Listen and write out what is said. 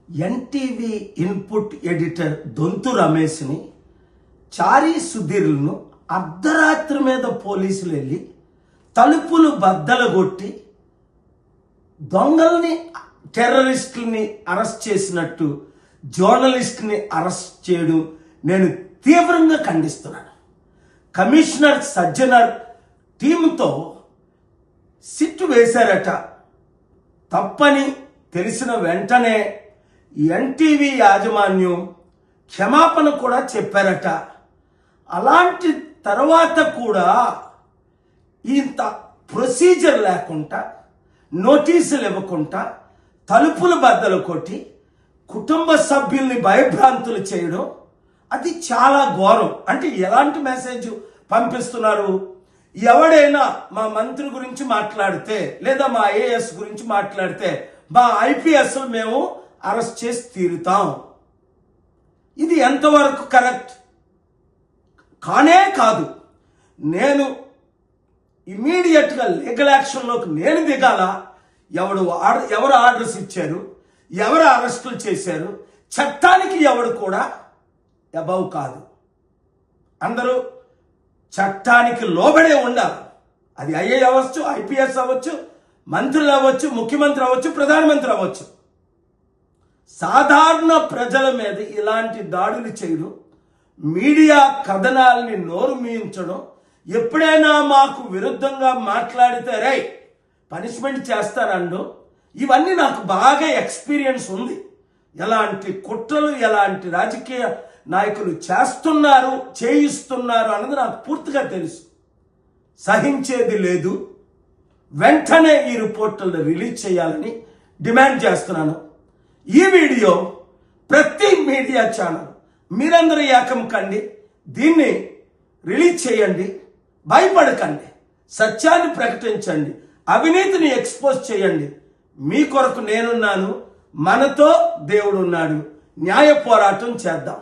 NTV input editor Donthu రమేష్ని, చారీ సుధీర్లను అర్ధరాత్రి మీద పోలీసులు వెళ్ళి తలుపులు బద్దలగొట్టి దొంగల్ని, టెర్రరిస్టుల్ని అరెస్ట్ చేసినట్టు జర్నలిస్ట్ని అరెస్ట్ చేయడం నేను తీవ్రంగా ఖండిస్తున్నాను. కమిషనర్ సజ్జనర్ టీంతో సిట్ వేశారట. తప్పని తెలిసిన వెంటనే ఎన్టీవీ యాజమాన్యం క్షమాపణ కూడా చెప్పారట. అలాంటి తర్వాత కూడా ఇంత ప్రొసీజర్ లేకుండా, నోటీసులు ఇవ్వకుండా తలుపులు బద్దలు కొట్టి కుటుంబ సభ్యుల్ని భయభ్రాంతులు చేయడం అది చాలా ఘోరం. అంటే ఎలాంటి మెసేజ్ పంపిస్తున్నారు? ఎవడైనా మా మంత్రి గురించి మాట్లాడితే లేదా మా ఐఏఎస్ గురించి మాట్లాడితే మా ఐపీఎస్ మేము అరెస్ట్ చేసి తీరుతాం. ఇది ఎంతవరకు కరెక్ట్? కానే కాదు. నేను ఇమీడియట్గా లీగల్ యాక్షన్లోకి నేను దిగాల. ఎవరు ఆర్డర్స్ ఇచ్చారు, ఎవరు అరెస్టులు చేశారు, చట్టానికి ఎవడు కూడా అబౌవ్ కాదు. అందరూ చట్టానికి లోబడే ఉండాలి. అది ఐఏ అవ్వచ్చు, ఐపీఎస్ అవ్వచ్చు, మంత్రులు అవ్వచ్చు, ముఖ్యమంత్రి అవ్వచ్చు, ప్రధానమంత్రి అవ్వచ్చు. సాధారణ ప్రజల మీద ఇలాంటి దాడులు చేయడం, మీడియా కథనాలని నోరు మీయించడం, ఎప్పుడైనా మాకు విరుద్ధంగా మాట్లాడితే రై పనిష్మెంట్ చేస్తారండు, ఇవన్నీ నాకు బాగా ఎక్స్పీరియన్స్ ఉంది. ఎలాంటి కుట్రలు, ఎలాంటి రాజకీయ నాయకులు చేస్తున్నారు, చేయిస్తున్నారు అన్నది నాకు పూర్తిగా తెలుసు. సహించేది లేదు. వెంటనే ఈ రిపోర్టులను రిలీజ్ చేయాలని డిమాండ్ చేస్తున్నాను. ఈ వీడియో ప్రతి మీడియా ఛానల్ మీరందరూ ఏకం కండి, దీన్ని రిలీజ్ చేయండి. భయపడకండి, సత్యాన్ని ప్రకటించండి, అవినీతిని ఎక్స్పోజ్ చేయండి. మీ కొరకు నేనున్నాను, మనతో దేవుడు ఉన్నాడు. న్యాయ పోరాటం చేద్దాం.